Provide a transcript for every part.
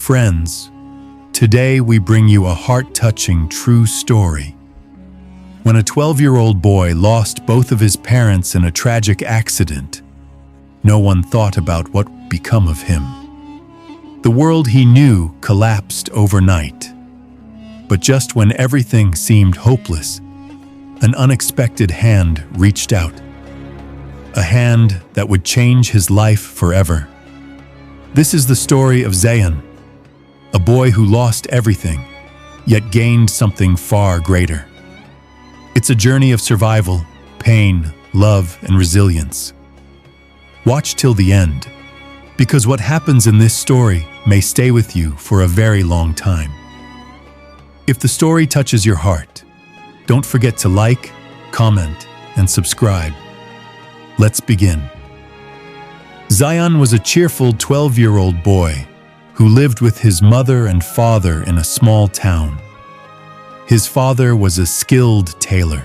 Friends, today we bring you a heart-touching true story. When a 12-year-old boy lost both of his parents in a tragic accident, no one thought about what would become of him. The world he knew collapsed overnight. But just when everything seemed hopeless, an unexpected hand reached out. A hand that would change his life forever. This is the story of Zayan, a boy who lost everything, yet gained something far greater. It's a journey of survival, pain, love, and resilience. Watch till the end, because what happens in this story may stay with you for a very long time. If the story touches your heart, don't forget to like, comment, and subscribe. Let's begin. Zayan was a cheerful 12-year-old boy who lived with his mother and father in a small town. His father was a skilled tailor,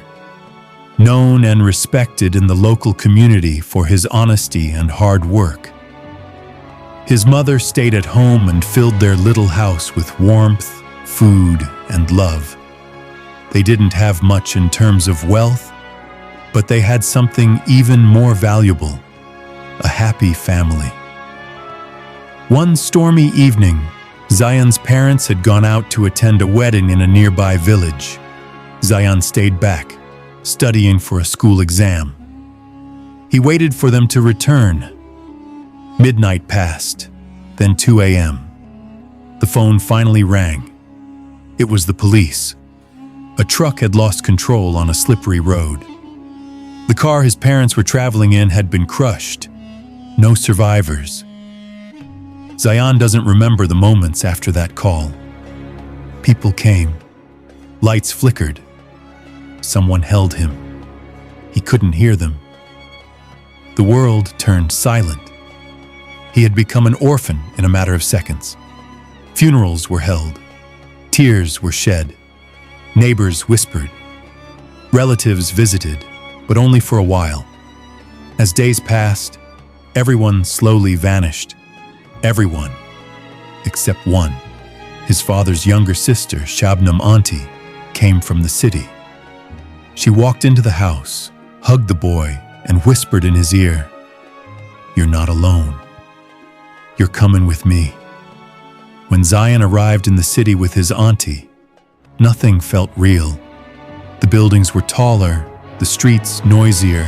known and respected in the local community for his honesty and hard work. His mother stayed at home and filled their little house with warmth, food, and love. They didn't have much in terms of wealth, but they had something even more valuable: a happy family. One stormy evening, Zayan's parents had gone out to attend a wedding in a nearby village. Zayan stayed back, studying for a school exam. He waited for them to return. Midnight passed, then 2 a.m. The phone finally rang. It was the police. A truck had lost control on a slippery road. The car his parents were traveling in had been crushed. No survivors. Zayan doesn't remember the moments after that call. People came. Lights flickered. Someone held him. He couldn't hear them. The world turned silent. He had become an orphan in a matter of seconds. Funerals were held. Tears were shed. Neighbors whispered. Relatives visited, but only for a while. As days passed, everyone slowly vanished. Everyone, except one. His father's younger sister, Shabnam Auntie, came from the city. She walked into the house, hugged the boy, and whispered in his ear, "You're not alone. You're coming with me." When Zayan arrived in the city with his auntie, nothing felt real. The buildings were taller, the streets noisier,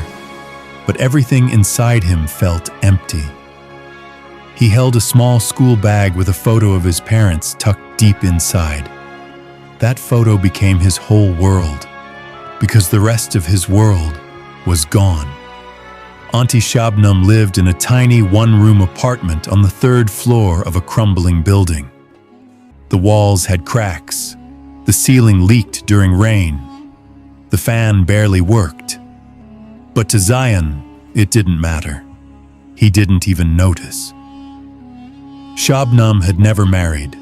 but everything inside him felt empty. He held a small school bag with a photo of his parents tucked deep inside. That photo became his whole world, because the rest of his world was gone. Auntie Shabnam lived in a tiny one-room apartment on the 3rd floor of a crumbling building. The walls had cracks. The ceiling leaked during rain. The fan barely worked. But to Zayan, it didn't matter. He didn't even notice. Shabnam had never married.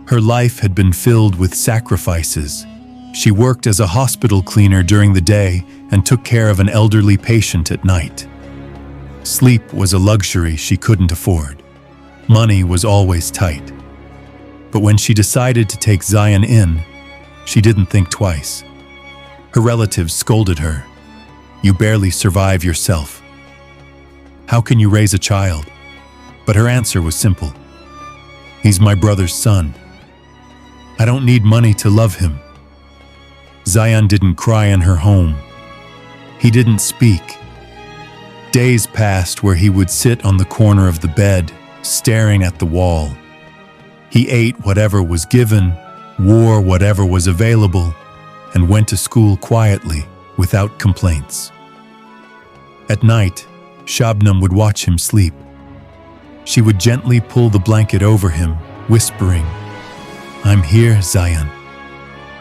Her life had been filled with sacrifices. She worked as a hospital cleaner during the day and took care of an elderly patient at night. Sleep was a luxury she couldn't afford. Money was always tight. But when she decided to take Zayan in, she didn't think twice. Her relatives scolded her. "You barely survive yourself. How can you raise a child?" But her answer was simple. "He's my brother's son. I don't need money to love him." Zayan didn't cry in her home. He didn't speak. Days passed where he would sit on the corner of the bed, staring at the wall. He ate whatever was given, wore whatever was available, and went to school quietly, without complaints. At night, Shabnam would watch him sleep. She would gently pull the blanket over him, whispering, "I'm here, Zayan.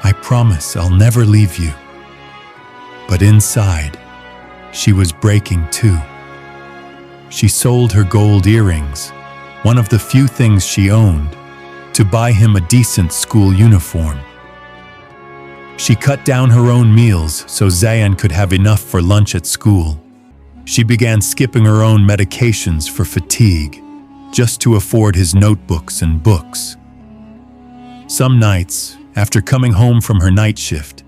I promise I'll never leave you." But inside, she was breaking too. She sold her gold earrings, one of the few things she owned, to buy him a decent school uniform. She cut down her own meals so Zayan could have enough for lunch at school. She began skipping her own medications for fatigue just to afford his notebooks and books. Some nights, after coming home from her night shift,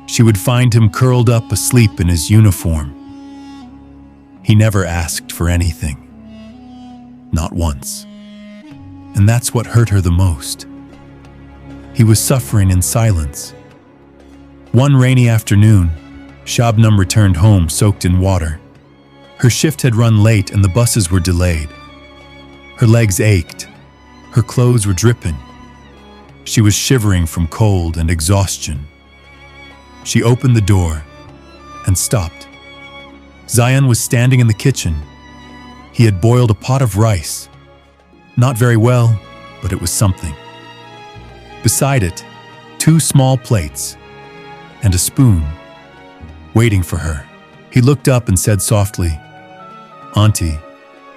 she would find him curled up asleep in his uniform. He never asked for anything. Not once. And that's what hurt her the most. He was suffering in silence. One rainy afternoon, Shabnam returned home soaked in water. Her shift had run late and the buses were delayed. Her legs ached. Her clothes were dripping. She was shivering from cold and exhaustion. She opened the door and stopped. Zayan was standing in the kitchen. He had boiled a pot of rice. Not very well, but it was something. Beside it, 2 small plates and a spoon, waiting for her. He looked up and said softly, "Auntie,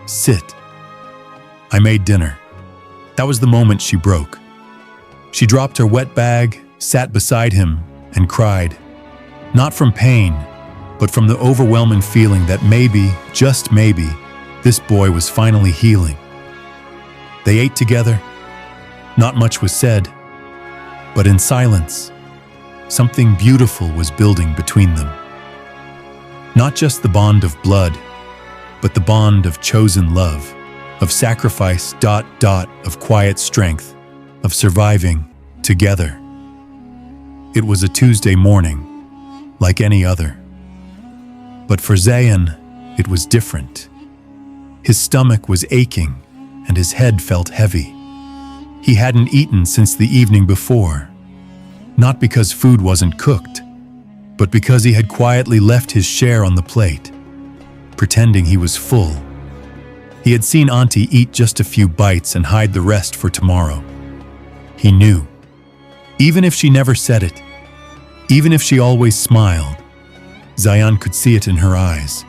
sit. I made dinner." That was the moment she broke. She dropped her wet bag, sat beside him, and cried. Not from pain, but from the overwhelming feeling that maybe, just maybe, this boy was finally healing. They ate together. Not much was said, but in silence, something beautiful was building between them. Not just the bond of blood, but the bond of chosen love, of sacrifice, of quiet strength, of surviving together. It was a Tuesday morning, like any other. But for Zayan, it was different. His stomach was aching, and his head felt heavy. He hadn't eaten since the evening before, not because food wasn't cooked, but because he had quietly left his share on the plate, pretending he was full. He had seen Auntie eat just a few bites and hide the rest for tomorrow. He knew. Even if she never said it, even if she always smiled, Zayan could see it in her eyes.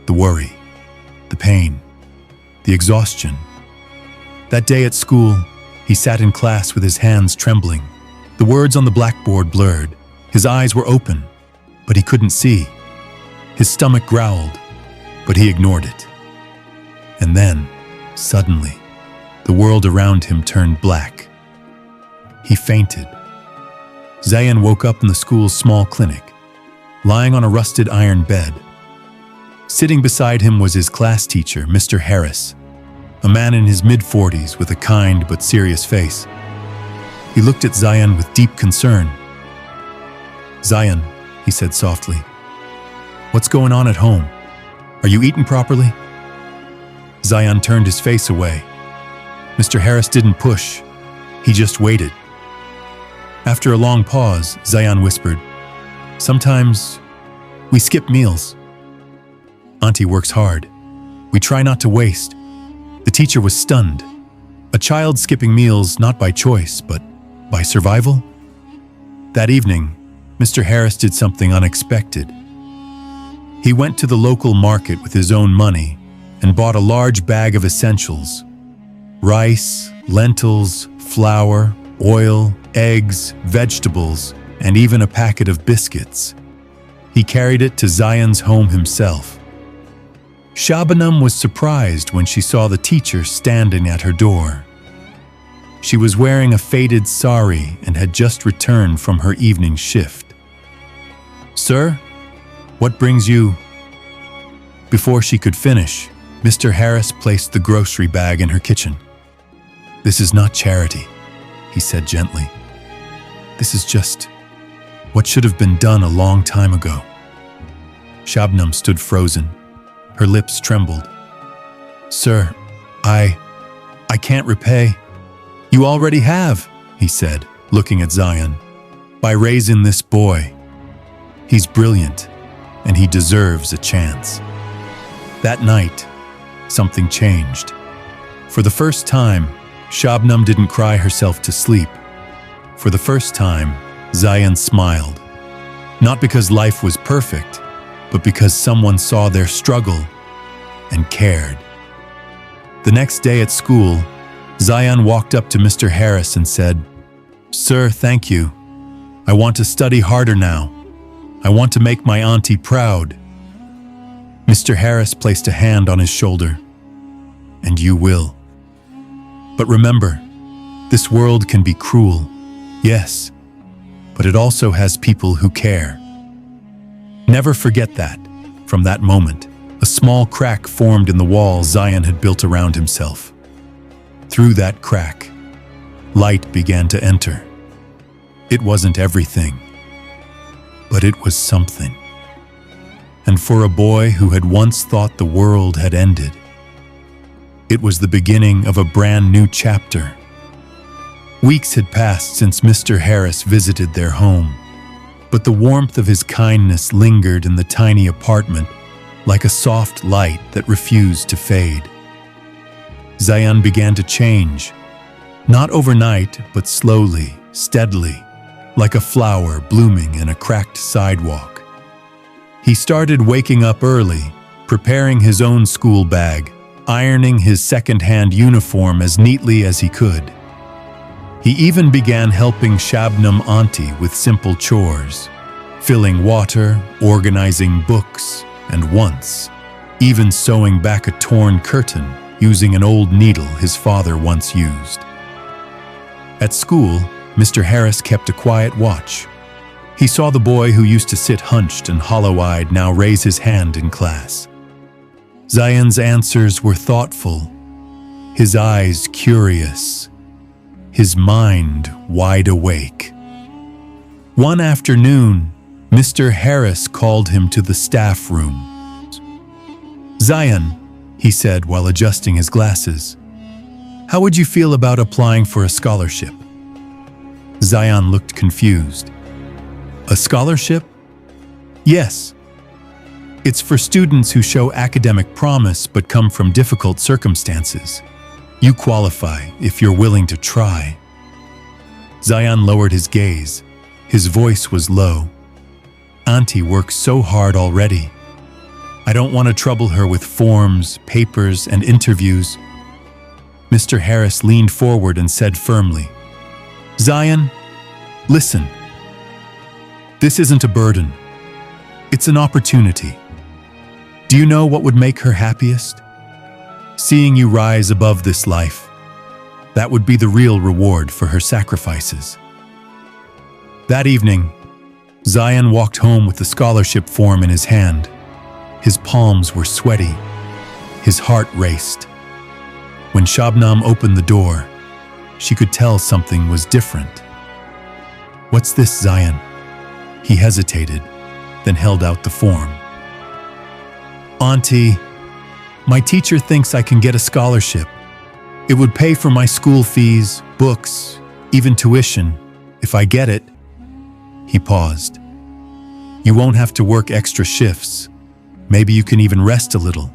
The worry, the pain, the exhaustion. That day at school, he sat in class with his hands trembling. The words on the blackboard blurred. His eyes were open, but he couldn't see. His stomach growled, but he ignored it. And then, suddenly, the world around him turned black. He fainted. Zayan woke up in the school's small clinic, lying on a rusted iron bed. Sitting beside him was his class teacher, Mr. Harris, a man in his mid-40s with a kind but serious face. He looked at Zayan with deep concern. "Zayan," he said softly, "what's going on at home? Are you eating properly?" Zayan turned his face away. Mr. Harris didn't push. He just waited. After a long pause, Zayan whispered, "Sometimes we skip meals. Auntie works hard. We try not to waste." The teacher was stunned. A child skipping meals not by choice, but by survival? That evening, Mr. Harris did something unexpected. He went to the local market with his own money and bought a large bag of essentials: rice, lentils, flour, oil, eggs, vegetables, and even a packet of biscuits. He carried it to Zayan's home himself. Shabnam was surprised when she saw the teacher standing at her door. She was wearing a faded sari and had just returned from her evening shift. "Sir, what brings you?" Before she could finish, Mr. Harris placed the grocery bag in her kitchen. "This is not charity," he said gently. "This is just what should have been done a long time ago." Shabnam stood frozen. Her lips trembled. "Sir, I can't repay." "You already have," he said, looking at Zayan, "by raising this boy. He's brilliant, and he deserves a chance." That night, something changed. For the first time, Shabnam didn't cry herself to sleep. For the first time, Zayan smiled. Not because life was perfect, but because someone saw their struggle and cared. The next day at school, Zayan walked up to Mr. Harris and said, "Sir, thank you. I want to study harder now. I want to make my auntie proud." Mr. Harris placed a hand on his shoulder. and you will. But remember, this world can be cruel, yes, but it also has people who care. Never forget that. From that moment, a small crack formed in the wall Zion had built around himself. Through that crack, light began to enter. It wasn't everything, but it was something. And for a boy who had once thought the world had ended, it was the beginning of a brand new chapter. Weeks had passed since Mr. Harris visited their home, but the warmth of his kindness lingered in the tiny apartment like a soft light that refused to fade. Zion began to change, not overnight, but slowly, steadily, like a flower blooming in a cracked sidewalk. He started waking up early, preparing his own school bag, ironing his second-hand uniform as neatly as he could. He even began helping Shabnam Auntie with simple chores, filling water, organizing books, and once, even sewing back a torn curtain using an old needle his father once used. At school, Mr. Harris kept a quiet watch. He saw the boy who used to sit hunched and hollow-eyed now raise his hand in class. Zion's answers were thoughtful, his eyes curious, his mind wide awake. One afternoon, Mr. Harris called him to the staff room. "Zion," he said while adjusting his glasses, "how would you feel about applying for a scholarship?" Zion looked confused. "A scholarship?" "Yes. It's for students who show academic promise but come from difficult circumstances. You qualify if you're willing to try." Zion lowered his gaze. His voice was low. "Auntie works so hard already. I don't want to trouble her with forms, papers, and interviews." Mr. Harris leaned forward and said firmly, "Zion, listen. This isn't a burden. It's an opportunity. Do you know what would make her happiest? Seeing you rise above this life. That would be the real reward for her sacrifices." That evening, Zion walked home with the scholarship form in his hand. His palms were sweaty. His heart raced. When Shabnam opened the door, she could tell something was different. "What's this, Zion?" He hesitated, then held out the form. "Auntie, my teacher thinks I can get a scholarship. It would pay for my school fees, books, even tuition, if I get it." He paused. "You won't have to work extra shifts. Maybe you can even rest a little."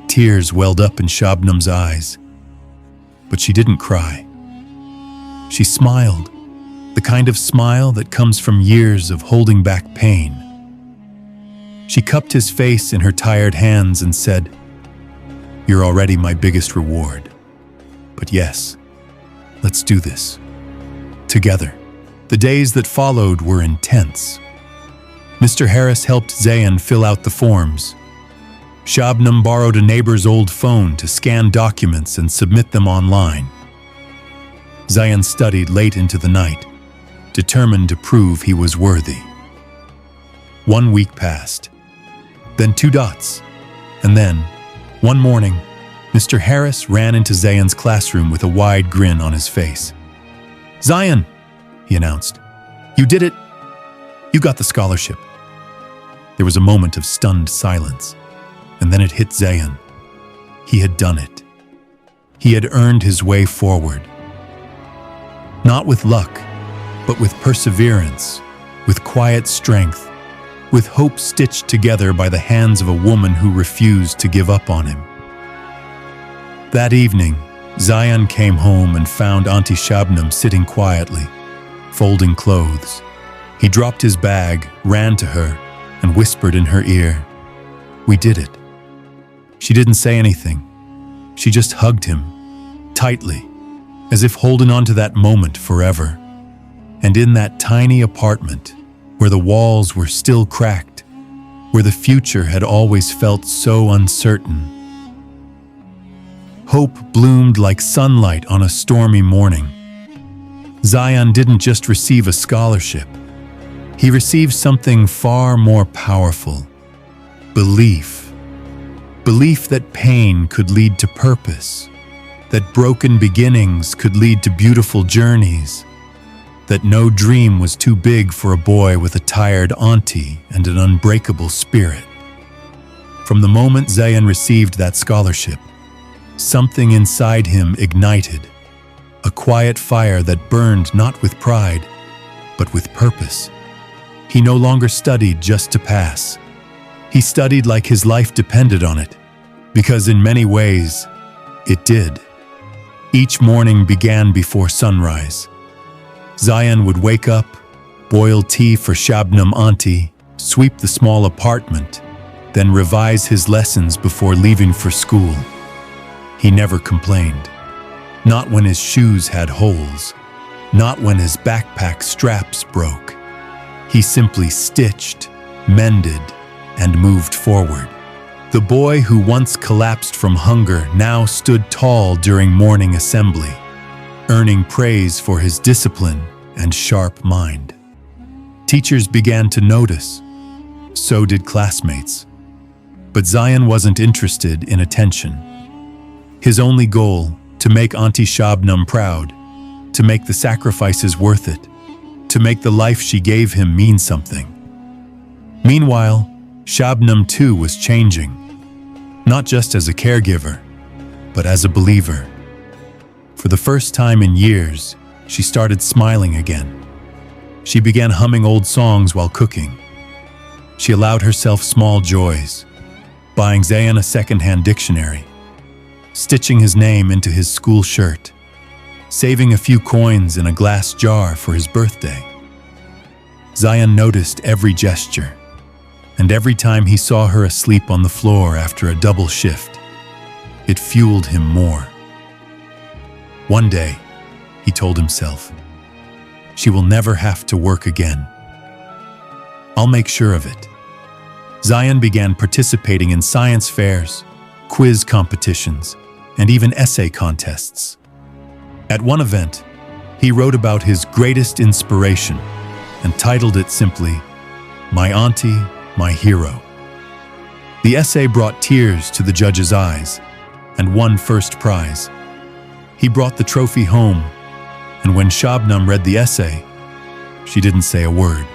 Tears welled up in Shabnam's eyes, but she didn't cry. She smiled, the kind of smile that comes from years of holding back pain. She cupped his face in her tired hands and said, "You're already my biggest reward. But yes, let's do this. Together." The days that followed were intense. Mr. Harris helped Zayan fill out the forms. Shabnam borrowed a neighbor's old phone to scan documents and submit them online. Zayan studied late into the night, determined to prove he was worthy. 1 week passed, then 2 dots, and then, one morning, Mr. Harris ran into Zayan's classroom with a wide grin on his face. "Zayan," he announced, "you did it. You got the scholarship." There was a moment of stunned silence, and then it hit Zayan. He had done it. He had earned his way forward. Not with luck, but with perseverance, with quiet strength, with hope stitched together by the hands of a woman who refused to give up on him. That evening, Zayan came home and found Auntie Shabnam sitting quietly, folding clothes. He dropped his bag, ran to her, and whispered in her ear, "We did it." She didn't say anything. She just hugged him, tightly, as if holding on to that moment forever. And in that tiny apartment, where the walls were still cracked, where the future had always felt so uncertain, Hope bloomed like sunlight on a stormy morning. Zion didn't just receive a scholarship. He received something far more powerful: belief. Belief that pain could lead to purpose, that broken beginnings could lead to beautiful journeys, that no dream was too big for a boy with a tired auntie and an unbreakable spirit. From the moment Zion received that scholarship, something inside him ignited, a quiet fire that burned not with pride, but with purpose. He no longer studied just to pass. He studied like his life depended on it, because in many ways, it did. Each morning began before sunrise. Zion would wake up, boil tea for Shabnam auntie, sweep the small apartment, then revise his lessons before leaving for school. He never complained. Not when his shoes had holes, not when his backpack straps broke. He simply stitched, mended, and moved forward. The boy who once collapsed from hunger now stood tall during morning assembly, earning praise for his discipline and sharp mind. Teachers began to notice. So did classmates. But Zion wasn't interested in attention. His only goal, to make Auntie Shabnam proud, to make the sacrifices worth it, to make the life she gave him mean something. Meanwhile, Shabnam too was changing, not just as a caregiver, but as a believer. For the first time in years, she started smiling again. She began humming old songs while cooking. She allowed herself small joys, buying Zion a second-hand dictionary, stitching his name into his school shirt, saving a few coins in a glass jar for his birthday. Zion noticed every gesture, and every time he saw her asleep on the floor after a double shift, it fueled him more. One day, he told himself, she will never have to work again. I'll make sure of it. Zion began participating in science fairs, quiz competitions, and even essay contests. At one event, he wrote about his greatest inspiration and titled it simply, "My Auntie, My Hero." The essay brought tears to the judge's eyes and won first prize. He brought the trophy home, and when Shabnam read the essay, she didn't say a word.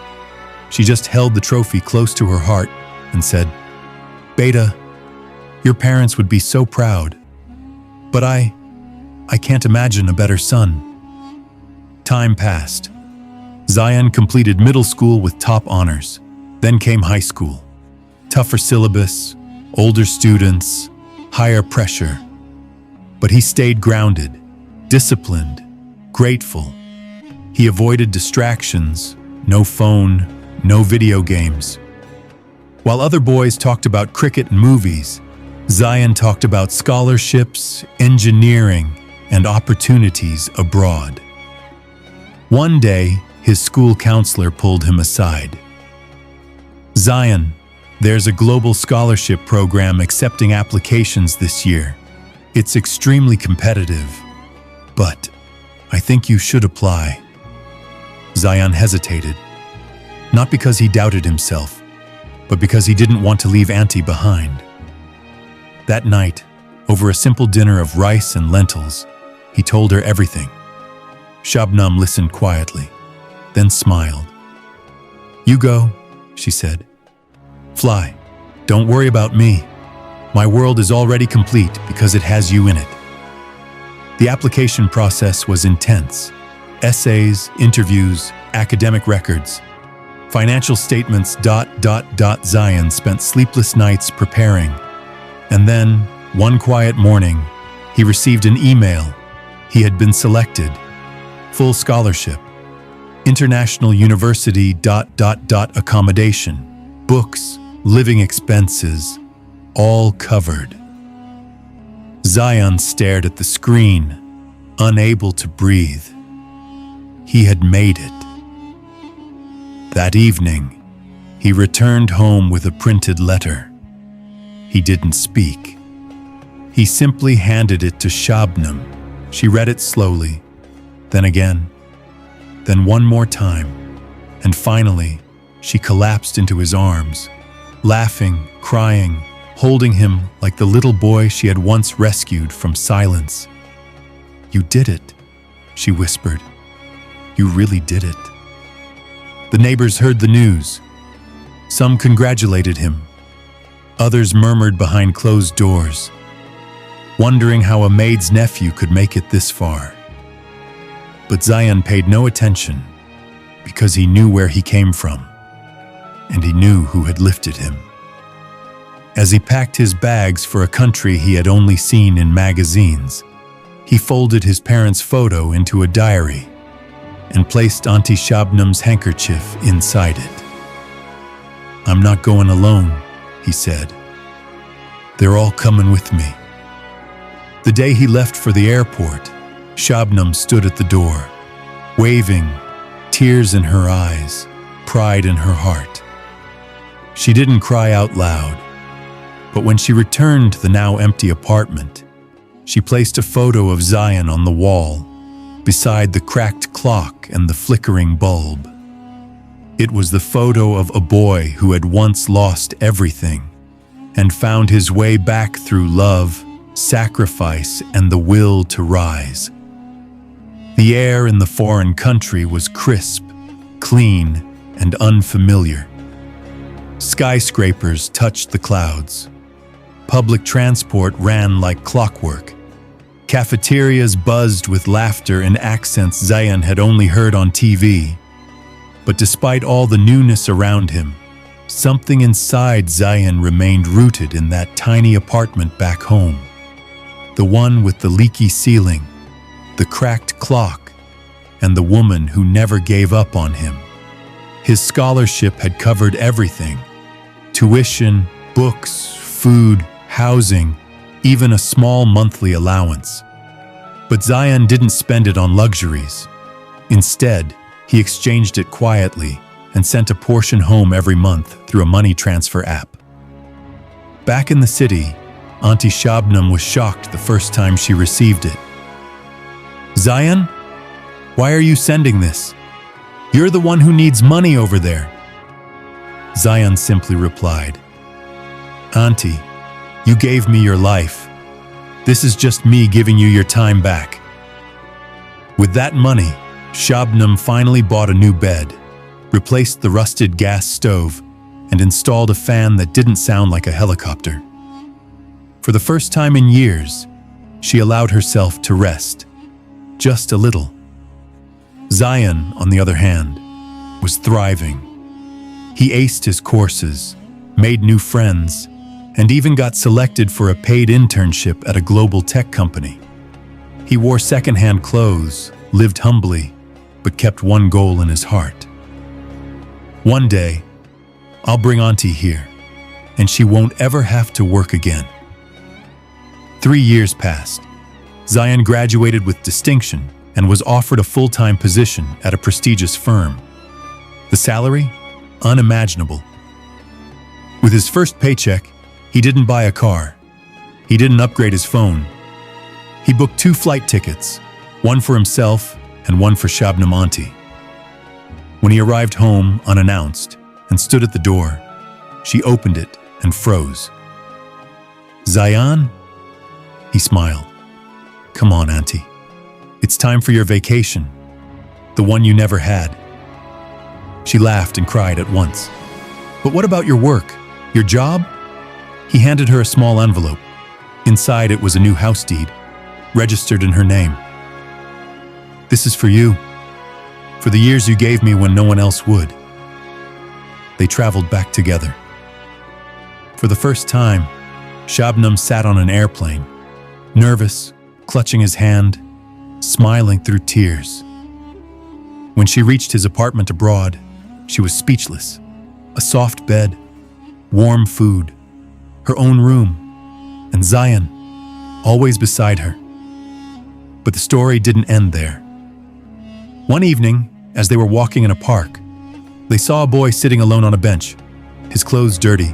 She just held the trophy close to her heart and said, "Beta, your parents would be so proud, but I can't imagine a better son." Time passed. Zion completed middle school with top honors. Then came high school. Tougher syllabus, older students, higher pressure. But he stayed grounded, disciplined, grateful. He avoided distractions, no phone, no video games. While other boys talked about cricket and movies, Zion talked about scholarships, engineering, and opportunities abroad. One day, his school counselor pulled him aside. "Zion, there's a global scholarship program accepting applications this year. It's extremely competitive, but I think you should apply." Zion hesitated, not because he doubted himself, but because he didn't want to leave Auntie behind. That night, over a simple dinner of rice and lentils, he told her everything. Shabnam listened quietly, then smiled. "You go," she said. "Fly. Don't worry about me. My world is already complete because it has you in it." The application process was intense. Essays, interviews, academic records, financial statements. Zion spent sleepless nights preparing. And then, one quiet morning, he received an email. He had been selected. Full scholarship. International university. Accommodation. Books, living expenses, all covered. Zion stared at the screen, unable to breathe. He had made it. That evening, he returned home with a printed letter. He didn't speak. He simply handed it to Shabnam. She read it slowly, then again, then one more time, and finally, she collapsed into his arms, laughing, crying, holding him like the little boy she had once rescued from silence. "You did it," she whispered. "You really did it." The neighbors heard the news. Some congratulated him. Others murmured behind closed doors, wondering how a maid's nephew could make it this far. But Zayan paid no attention because he knew where he came from, and he knew who had lifted him. As he packed his bags for a country he had only seen in magazines, he folded his parents' photo into a diary and placed Auntie Shabnam's handkerchief inside it. "I'm not going alone," he said. "They're all coming with me." The day he left for the airport, Shabnam stood at the door, waving, tears in her eyes, pride in her heart. She didn't cry out loud, but when she returned to the now empty apartment, she placed a photo of Zayan on the wall, beside the cracked clock and the flickering bulb. It was the photo of a boy who had once lost everything and found his way back through love, sacrifice, and the will to rise. The air in the foreign country was crisp, clean, and unfamiliar. Skyscrapers touched the clouds. Public transport ran like clockwork. Cafeterias buzzed with laughter and accents Zayan had only heard on TV. But despite all the newness around him, something inside Zayan remained rooted in that tiny apartment back home. The one with the leaky ceiling, the cracked clock, and the woman who never gave up on him. His scholarship had covered everything: tuition, books, food, housing, even a small monthly allowance. But Zayan didn't spend it on luxuries. Instead, he exchanged it quietly and sent a portion home every month through a money transfer app. Back in the city, Auntie Shabnam was shocked the first time she received it. "Zayan, why are you sending this? You're the one who needs money over there." Zayan simply replied, "Auntie, you gave me your life. This is just me giving you your time back." With that money, Shabnam finally bought a new bed, replaced the rusted gas stove, and installed a fan that didn't sound like a helicopter. For the first time in years, she allowed herself to rest, just a little. Zayan, on the other hand, was thriving. He aced his courses, made new friends, and even got selected for a paid internship at a global tech company. He wore secondhand clothes, lived humbly, but kept one goal in his heart. "One day, I'll bring Auntie here, and she won't ever have to work again." 3 years passed. Zayan graduated with distinction and was offered a full-time position at a prestigious firm. The salary? Unimaginable. With his first paycheck, he didn't buy a car. He didn't upgrade his phone. He booked 2 flight tickets, one for himself and one for Shabnam Auntie. When he arrived home unannounced and stood at the door, she opened it and froze. "Zayan?" He smiled. "Come on, Auntie. It's time for your vacation, the one you never had." She laughed and cried at once. "But what about your work? Your job?" He handed her a small envelope. Inside it was a new house deed, registered in her name. "This is for you, for the years you gave me when no one else would." They traveled back together. For the first time, Shabnam sat on an airplane, nervous, clutching his hand, smiling through tears. When she reached his apartment abroad, she was speechless. A soft bed, warm food, her own room, and Zayan, always beside her. But the story didn't end there. One evening, as they were walking in a park, they saw a boy sitting alone on a bench, his clothes dirty,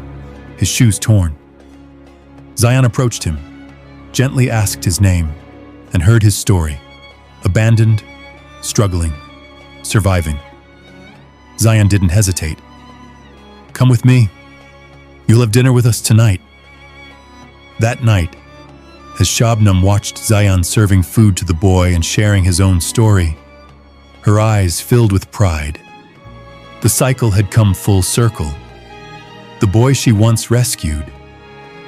his shoes torn. Zayan approached him. gently asked his name, and heard his story. Abandoned, struggling, surviving. Zion didn't hesitate. "Come with me. You'll have dinner with us tonight." That night, as Shabnam watched Zion serving food to the boy and sharing his own story, her eyes filled with pride. The cycle had come full circle. The boy she once rescued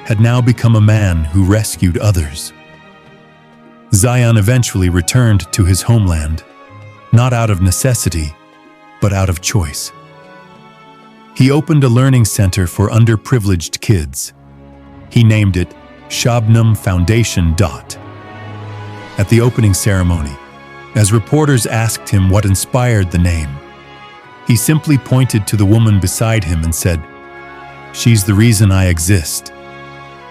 had now become a man who rescued others. Zion eventually returned to his homeland, not out of necessity, but out of choice. He opened a learning center for underprivileged kids. He named it Shabnam Foundation. At the opening ceremony, as reporters asked him what inspired the name, he simply pointed to the woman beside him and said, "She's the reason I exist.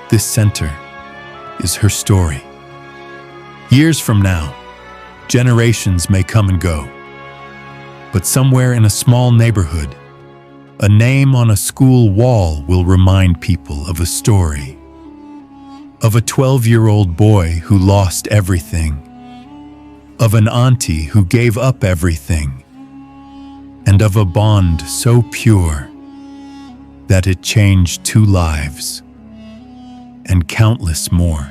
This center is her story." Years from now, generations may come and go, but somewhere in a small neighborhood, a name on a school wall will remind people of a story. Of a 12-year-old boy who lost everything. Of an auntie who gave up everything. And of a bond so pure that it changed 2 lives and countless more.